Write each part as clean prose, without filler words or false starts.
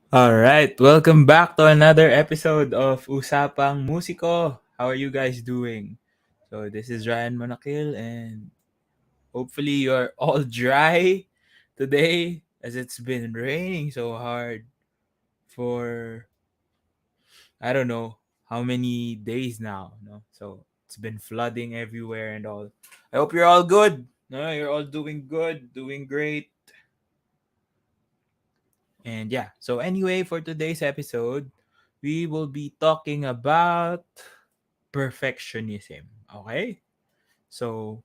All right, welcome back to another episode of Usapang Musiko. How are you guys doing? So this is Ryan Monakil, and hopefully you're all dry today, as it's been raining so hard for I don't know how many days now. No, so it's been flooding everywhere and all. I hope you're all good. No, you're all doing good, doing great. And yeah, so anyway, for today's episode, we will be talking about perfectionism. Okay? So,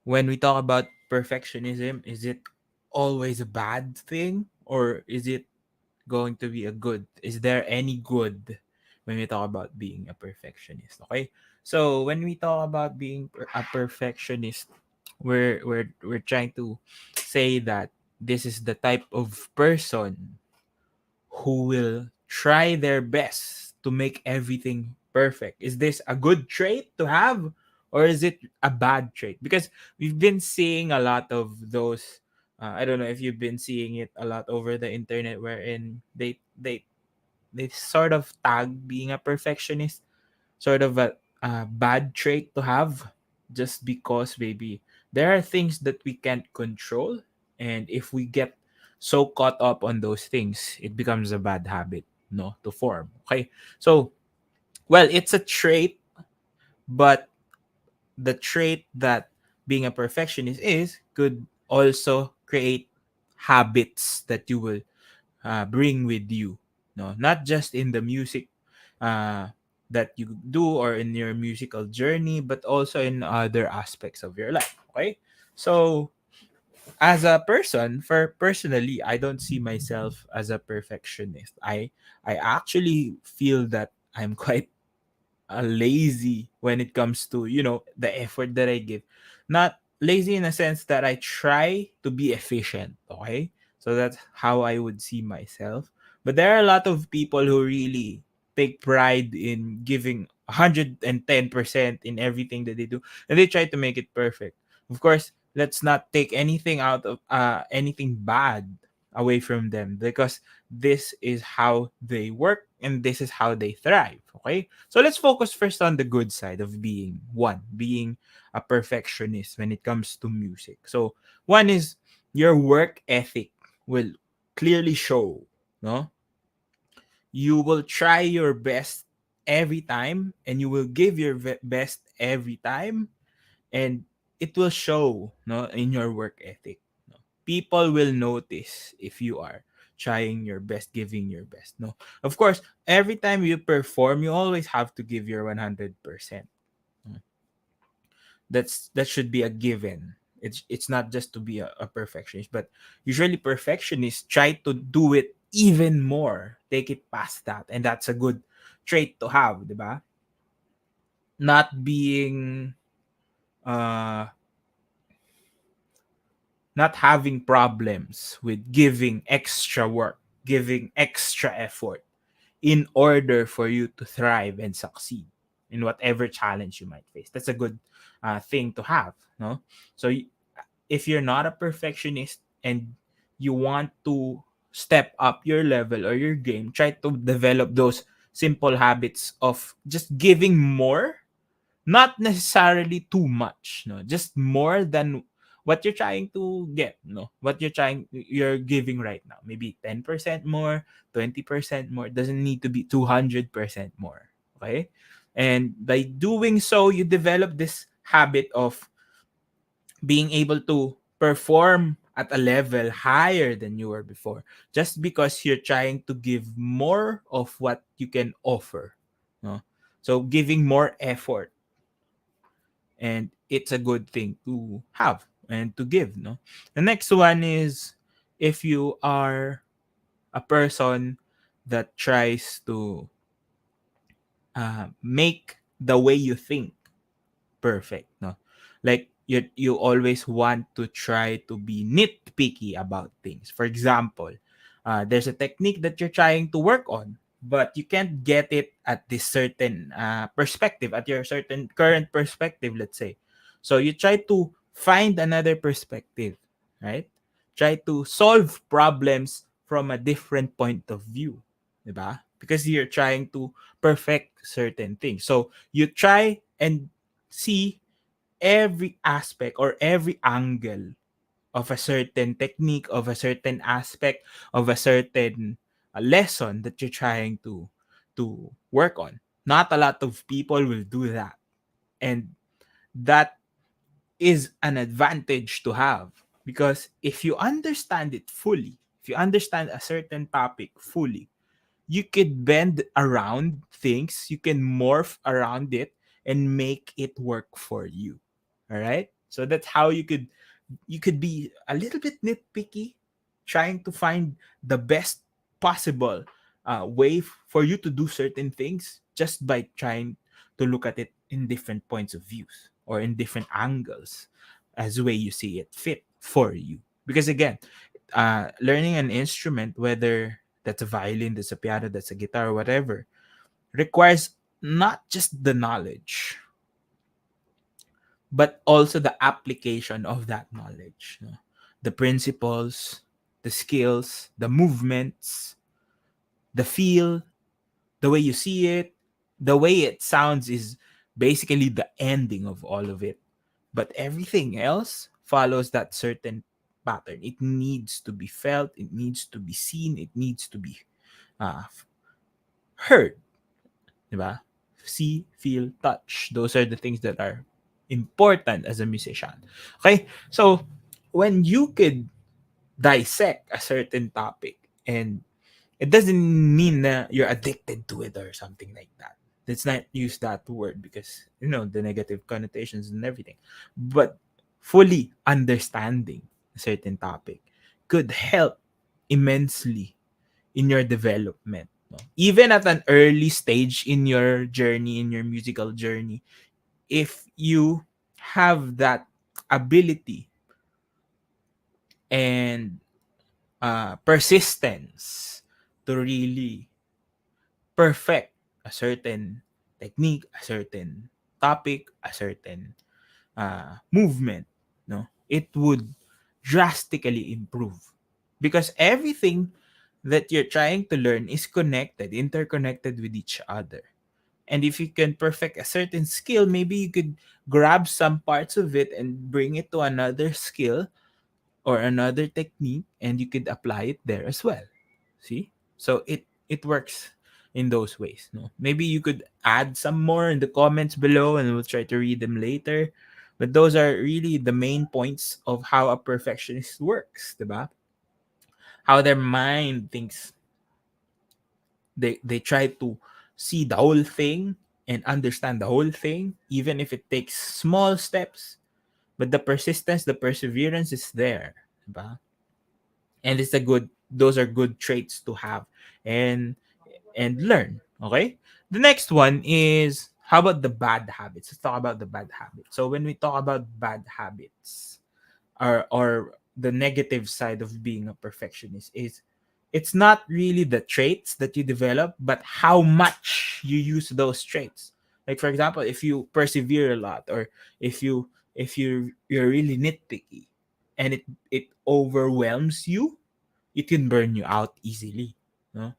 when we talk about perfectionism, is it always a bad thing or is it going to be a good? Is there any good when we talk about being a perfectionist? Okay? So, when we talk about being a perfectionist, we're trying to say that this is the type of person who will try their best to make everything perfect. Is this a good trait to have or is it a bad trait? Because we've been seeing a lot of those I don't know if you've been seeing it a lot over the internet wherein they sort of tag being a perfectionist sort of a bad trait to have just because maybe there are things that we can't control, and if we get so caught up on those things it becomes a bad habit, no, to form. Okay, so well, it's a trait, but the trait that being a perfectionist is could also create habits that you will bring with you, no, not just in the music uh, that you do or in your musical journey, but also in other aspects of your life. Okay, so as a person, for personally, I don't see myself as a perfectionist. I actually feel that I'm quite lazy when it comes to the effort that I give. Not lazy in a sense that I try to be efficient. Okay, so that's how I would see myself. But there are a lot of people who really take pride in giving 110% in everything that they do, and they try to make it perfect. Of course, let's not take anything out of anything bad away from them, because this is how they work and this is how they thrive. Okay, so let's focus first on the good side of being a perfectionist when it comes to music. So one is your work ethic will clearly show, no, you will try your best every time and you will give your best every time, and it will show, no, in your work ethic. No, people will notice if you are trying your best, giving your best. No, of course, every time you perform you always have to give your 100%. No, that should be a given. It's not just to be a perfectionist, but usually perfectionists try to do it even more, take it past that, and that's a good trait to have, diba? Not being uh not having problems with giving extra work, giving extra effort in order for you to thrive and succeed in whatever challenge you might face. That's a good thing to have, no? So if you're not a perfectionist and you want to step up your level or your game, try to develop those simple habits of just giving more, not necessarily too much, no, just more than what you're trying to get, no, what you're giving right now, maybe 10% more, 20% more, doesn't need to be 200% more. Okay, and by doing so you develop this habit of being able to perform at a level higher than you were before, just because you're trying to give more of what you can offer, no, so giving more effort, and it's a good thing to have and to give, no. The next one is if you are a person that tries to make the way you think perfect, no, like you always want to try to be nitpicky about things. For example, there's a technique that you're trying to work on, but you can't get it at this certain perspective, at your certain current perspective, let's say. So you try to find another perspective, right? Try to solve problems from a different point of view, 'di ba? Because you're trying to perfect certain things. So you try and see every aspect or every angle of a certain technique, of a certain aspect, of a certain lesson that you're trying to work on. Not a lot of people will do that. And that is an advantage to have, because if you understand it fully, if you understand a certain topic fully, you could bend around things, you can morph around it and make it work for you. All right? So that's how you could be a little bit nitpicky, trying to find the best possible way for you to do certain things, just by trying to look at it in different points of views or in different angles, as the way you see it fit for you. Because again, learning an instrument, whether that's a violin, that's a piano, that's a guitar, whatever, requires not just the knowledge, but also the application of that knowledge. No? The principles, the skills, the movements, the feel, the way you see it, the way it sounds is basically the ending of all of it. But everything else follows that certain pattern. It needs to be felt, it needs to be seen, it needs to be uh, heard. Diba? See, feel, touch. Those are the things that are important as a musician. Okay? So, when you could dissect a certain topic, and it doesn't mean that you're addicted to it or something like that. Let's not use that word, because, the negative connotations and everything. But fully understanding a certain topic could help immensely in your development. No? Even at an early stage in your journey, in your musical journey, if you have that ability and persistence to really perfect a certain technique, a certain topic, a certain movement, no, it would drastically improve, because everything that you're trying to learn is connected, interconnected with each other. And if you can perfect a certain skill, maybe you could grab some parts of it and bring it to another skill or another technique, and you could apply it there as well. See? So it works in those ways. No, maybe you could add some more in the comments below, and we'll try to read them later. But those are really the main points of how a perfectionist works, diba? How their mind thinks. They try to see the whole thing and understand the whole thing, even if it takes small steps. But the persistence, the perseverance is there, diba? And those are good traits to have and learn. Okay. The next one is, how about the bad habits? Let's talk about the bad habits. So when we talk about bad habits, or the negative side of being a perfectionist, is it's not really the traits that you develop, but how much you use those traits. Like, for example, if you persevere a lot, or if you're really nitpicky, and it overwhelms you, it can burn you out easily. No?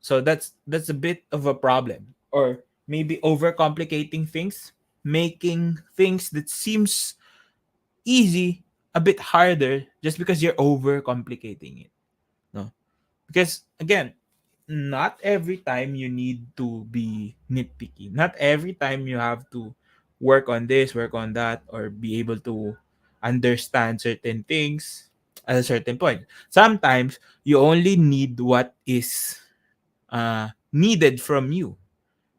So that's a bit of a problem. Or maybe overcomplicating things, making things that seems easy a bit harder, just because you're overcomplicating it. No? Because again, not every time you need to be nitpicky. Not every time you have to work on this, work on that, or be able to understand certain things at a certain point. Sometimes you only need what is needed from you.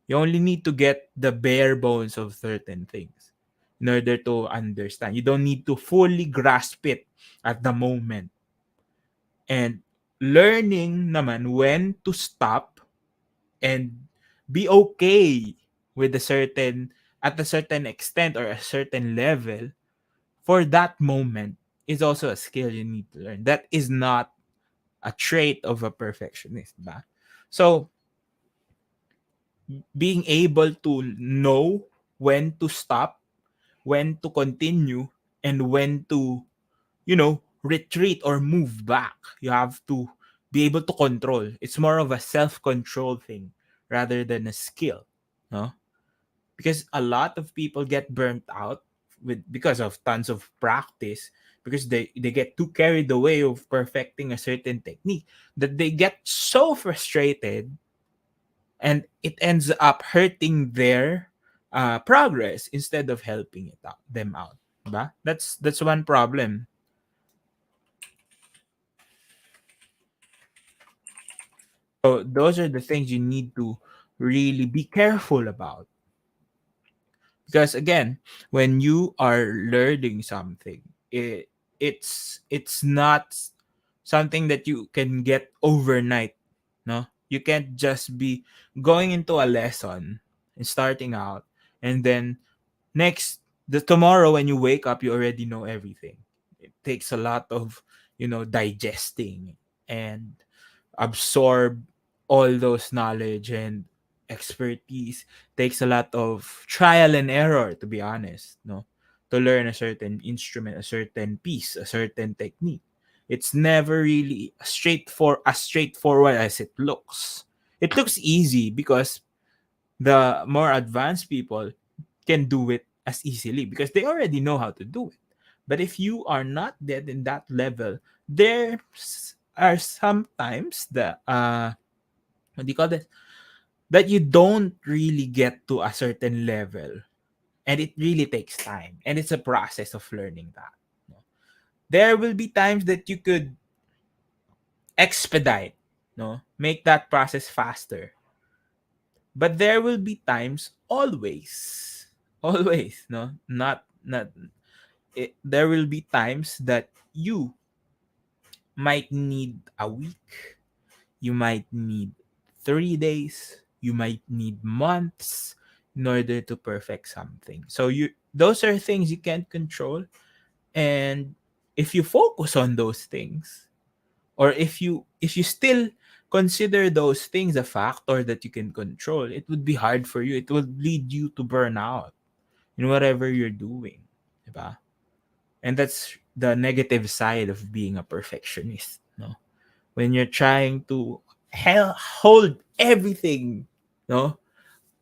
You only need to get the bare bones of certain things in order to understand. You don't need to fully grasp it at the moment. And learning naman when to stop and be okay with at a certain extent or a certain level for that moment is also a skill you need to learn. That is not a trait of a perfectionist. Ba? So, being able to know when to stop, when to continue, and when to, retreat or move back. You have to be able to control. It's more of a self-control thing rather than a skill, no? Because a lot of people get burnt out with because of tons of practice, because they get too carried away of perfecting a certain technique, that they get so frustrated, and it ends up hurting their progress instead of helping them out. Ba? That's one problem. So those are the things you need to really be careful about. Because again, when you are learning something, it's not something that you can get overnight. No, you can't just be going into a lesson and starting out, and then next the tomorrow when you wake up you already know everything. It takes a lot of, digesting and absorb all those knowledge and expertise. Takes a lot of trial and error, to be honest, no, to learn a certain instrument, a certain piece, a certain technique. It's never really as straightforward as it looks. It looks easy because the more advanced people can do it as easily because they already know how to do it. But if you are not yet in that level, there are sometimes the what do you call this, that you don't really get to a certain level, and it really takes time, and it's a process of learning that. There will be times that you could expedite, no, make that process faster, but there will be times, always, no, not there will be times that you might need a week, you might need 3 days, you might need months in order to perfect something. So those are things you can't control. And if you focus on those things, or if you still consider those things a factor that you can control, it would be hard for you. It will lead you to burn out in whatever you're doing. Diba? And that's the negative side of being a perfectionist. No? When you're trying to hold everything, no,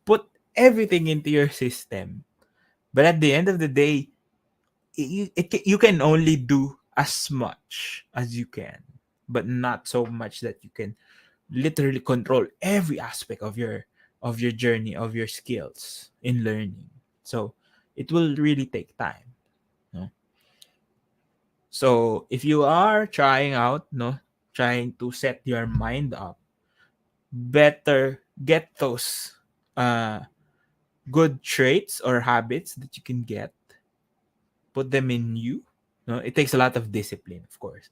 put everything into your system, but at the end of the day, you can only do as much as you can, but not so much that you can literally control every aspect of your journey, of your skills in learning. So it will really take time, no? So if you are trying out, no, trying to set your mind up, better get those uh good traits or habits that you can get, put them in you. No, it takes a lot of discipline, of course.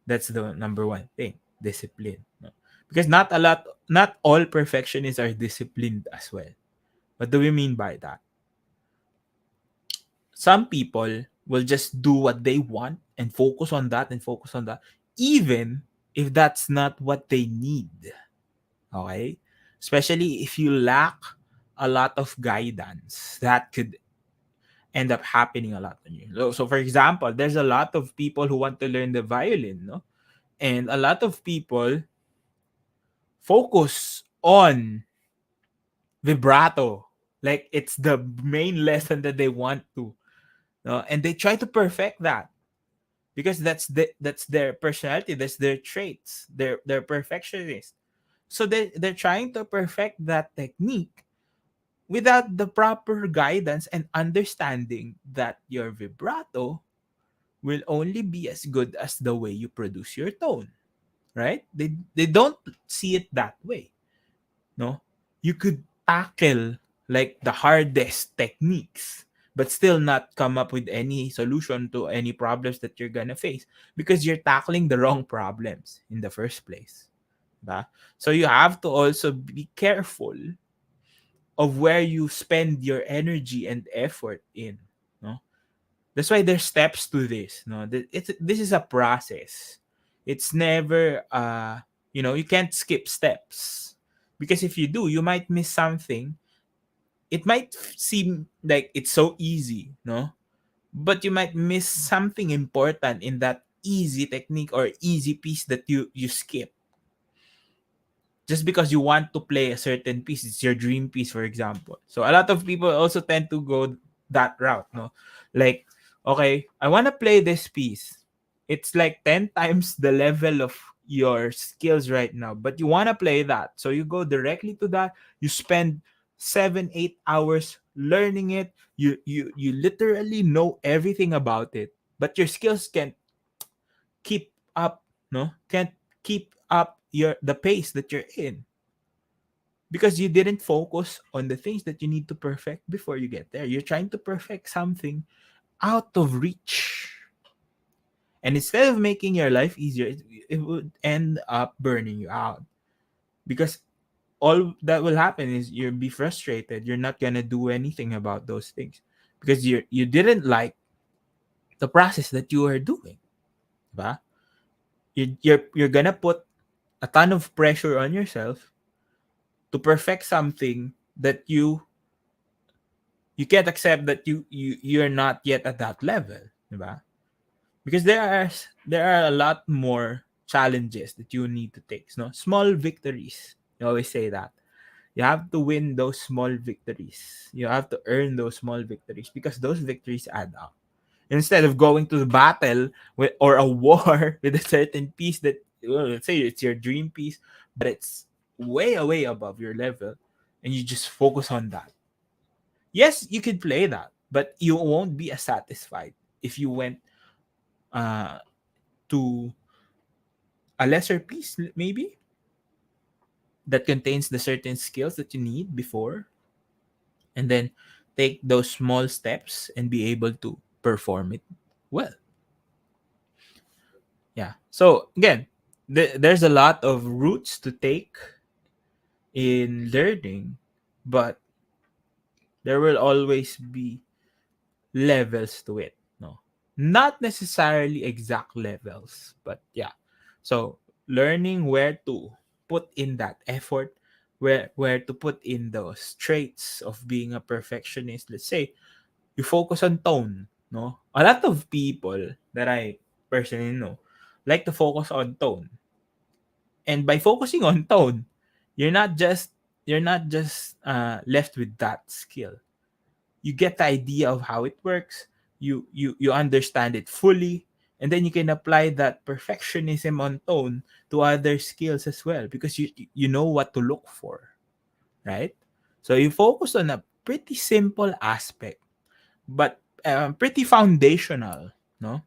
That's the number one thing, discipline. No? Because not all perfectionists are disciplined as well. What do we mean by that? Some people will just do what they want and focus on that and focus on that, even if that's not what they need. Okay? Especially if you lack a lot of guidance, that could end up happening a lot on you. So for example, there's a lot of people who want to learn the violin, no? And a lot of people focus on vibrato. Like it's the main lesson that they want to. No? And they try to perfect that because that's their personality, that's their traits. They're perfectionists. So they're trying to perfect that technique without the proper guidance and understanding that your vibrato will only be as good as the way you produce your tone, right? They don't see it that way. No, you could tackle like the hardest techniques but still not come up with any solution to any problems that you're gonna face because you're tackling the wrong problems in the first place. Ba? So you have to also be careful of where you spend your energy and effort in. No, that's why there's steps to this. No, this is a process. It's never you can't skip steps, because if you do, you might miss something. It might seem like it's so easy, no, but you might miss something important in that easy technique or easy piece that you skip just because you want to play a certain piece. It's your dream piece, for example. So a lot of people also tend to go that route, no? Like, okay, I want to play this piece. It's like 10 times the level of your skills right now, but you want to play that. So you go directly to that. You spend 7, 8 hours learning it. You literally know everything about it, but your skills can't keep up, no? Can't keep up the pace that you're in because you didn't focus on the things that you need to perfect before you get there. You're trying to perfect something out of reach. And instead of making your life easier, it would end up burning you out. Because all that will happen is you'll be frustrated. You're not gonna do anything about those things. Because you didn't like the process that you are doing. Ba? You're gonna put a ton of pressure on yourself to perfect something that you can't accept that you're not yet at that level, diba? Because there are a lot more challenges that you need to take, no? Small victories. You always say that. You have to win those small victories. You have to earn those small victories because those victories add up. Instead of going to the battle with or a war with a certain piece that, well, let's say it's your dream piece, but it's way above your level, and you just focus on that. Yes, you could play that, but you won't be as satisfied if you went uh to a lesser piece, maybe, that contains the certain skills that you need before, and then take those small steps and be able to perform it well. Yeah. So again, there's a lot of routes to take in learning, but there will always be levels to it, no? Not necessarily exact levels, but yeah. So learning where to put in that effort, where to put in those traits of being a perfectionist. Let's say you focus on tone, no? A lot of people that I personally know like to focus on tone. And by focusing on tone, you're not just left with that skill. You get the idea of how it works. You understand it fully, and then you can apply that perfectionism on tone to other skills as well because you know what to look for, right? So you focus on a pretty simple aspect, but pretty foundational, no?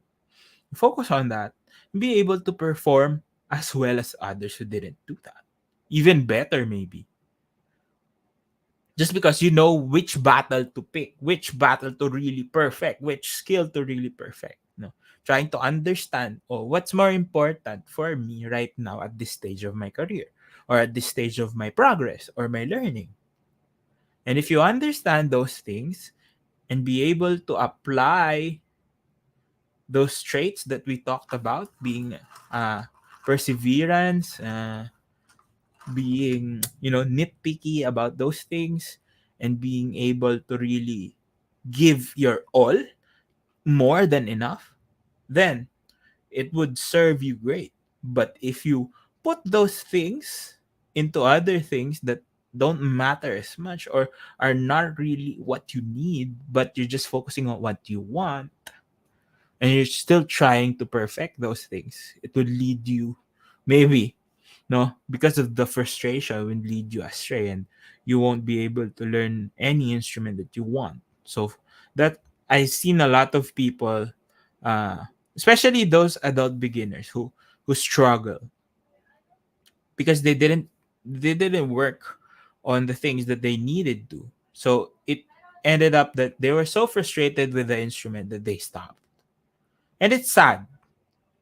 Focus on that, be able to perform as well as others who didn't do that, even better maybe, just because you know which battle to pick, which battle to really perfect, which skill to really perfect. No, trying to understand, oh, what's more important for me right now at this stage of my career, or at this stage of my progress or my learning. And if you understand those things and be able to apply those traits that we talked about, being uh, perseverance, being nitpicky about those things, and being able to really give your all, more than enough, then it would serve you great. But if you put those things into other things that don't matter as much, or are not really what you need, but you're just focusing on what you want, and you're still trying to perfect those things, it would lead you, maybe, no, because of the frustration, will lead you astray, and you won't be able to learn any instrument that you want. So that, I've seen a lot of people, uh especially those adult beginners who struggle because they didn't work on the things that they needed to. So it ended up that they were so frustrated with the instrument that they stopped. And it's sad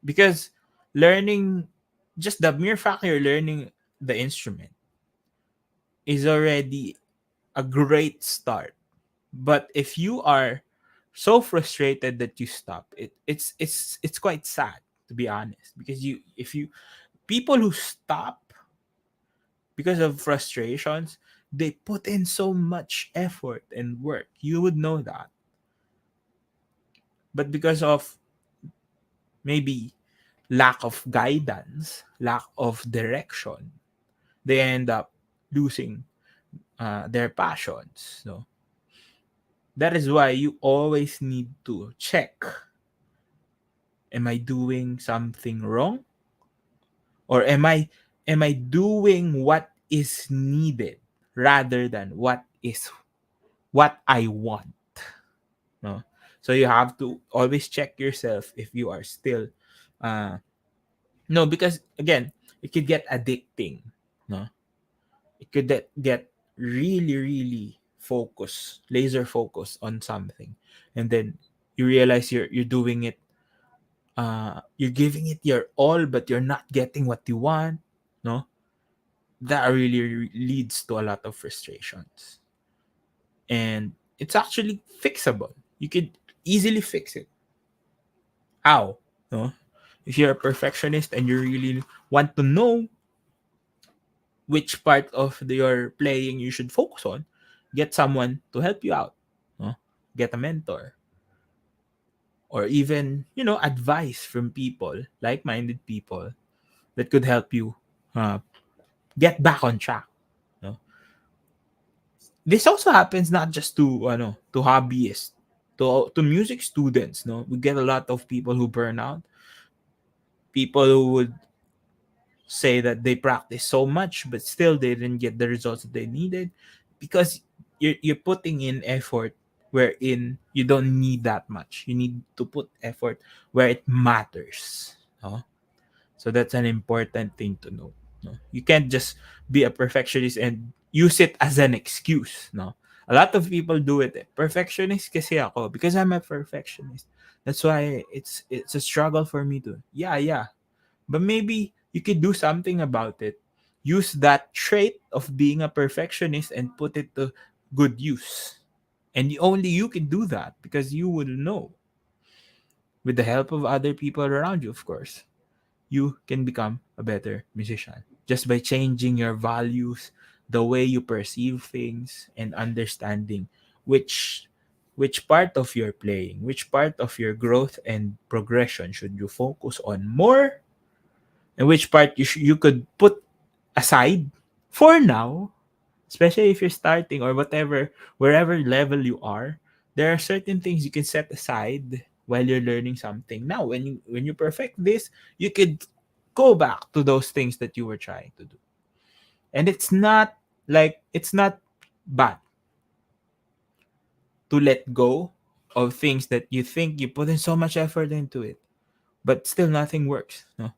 because learning, just the mere fact you're learning the instrument, is already a great start. But if you are so frustrated that you stop, it's quite sad, to be honest, because you if you people who stop because of frustrations, they put in so much effort and work. You would know that. But because of maybe lack of guidance, lack of direction, they end up losing their passions. So that is why you always need to check: am I doing something wrong, or am I doing what is needed rather than what I want? No. So you have to always check yourself if you are still uh no, because again, it could get addicting. No. It could get really, really laser focus on something. And then you realize you're doing it, you're giving it your all, but you're not getting what you want. No. That really leads to a lot of frustrations. And it's actually fixable. You could easily fix it. How? No? If you're a perfectionist and you really want to know which part of your playing you should focus on, get someone to help you out. No? Get a mentor. Or even, advice from people, like-minded people that could help you uh, get back on track. No? This also happens not just to hobbyists, to music students. No, we get a lot of people who burn out, people who would say that they practice so much but still they didn't get the results that they needed, because you're putting in effort wherein you don't need that much. You need to put effort where it matters. No? So that's an important thing to know. No? You can't just be a perfectionist and use it as an excuse. No, a lot of people do it. Perfectionist kasi ako because I'm a perfectionist. That's why it's a struggle for me to. Yeah. But maybe you could do something about it. Use that trait of being a perfectionist and put it to good use. And only you can do that because you will know, with the help of other people around you, of course. You can become a better musician just by changing your values, the way you perceive things, and understanding which which part of your playing, which part of your growth and progression should you focus on more, and which part you could put aside for now, especially if you're starting or whatever, wherever level you are. There are certain things you can set aside while you're learning something. Now when you perfect this, you could go back to those things that you were trying to do. And it's not bad to let go of things that you think you put in so much effort into it, but still nothing works. No,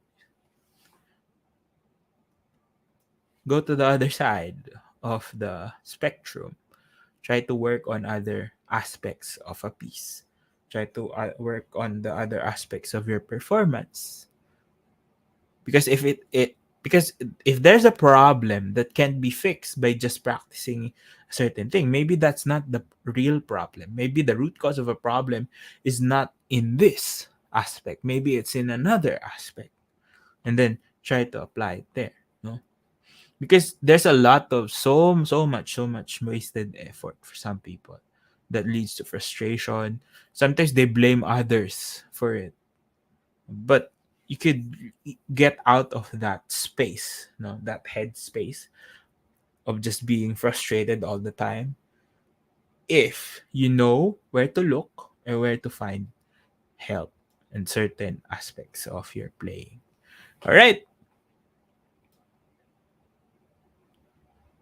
go to the other side of the spectrum. Try to work on other aspects of a piece. Try to work on the other aspects of your performance. Because if there's a problem that can be fixed by just practicing a certain thing, maybe that's not the real problem. Maybe the root cause of a problem is not in this aspect. Maybe it's in another aspect. And then try to apply it there. No? Because there's a lot of so much wasted effort for some people that leads to frustration. Sometimes they blame others for it, but you could get out of that space, that head space of just being frustrated all the time, if you know where to look and where to find help in certain aspects of your playing. All right.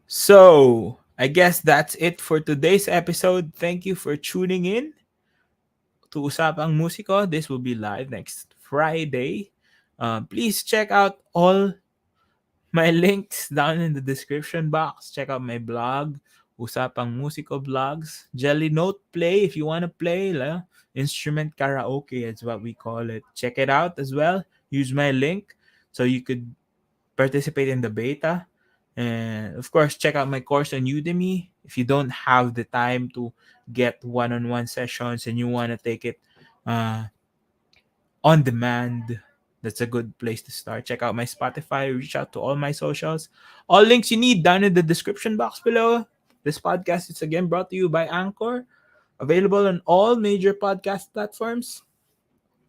So, I guess that's it for today's episode. Thank you for tuning in to Usapang Musiko. This will be live next Friday. Please check out all my links down in the description box. Check out my blog, Usapang Musiko Blogs. Jellynote Play if you want to play. Instrument karaoke is what we call it. Check it out as well. Use my link so you could participate in the beta. And of course, check out my course on Udemy. If you don't have the time to get one-on-one sessions and you want to take it uh, on demand, that's a good place to start. Check out my Spotify, reach out to all my socials. All links you need down in the description box below. This podcast is again brought to you by Anchor, available on all major podcast platforms.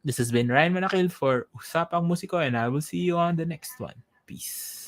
This has been Ryan Manakil for Usapang Musiko, and I will see you on the next one. Peace.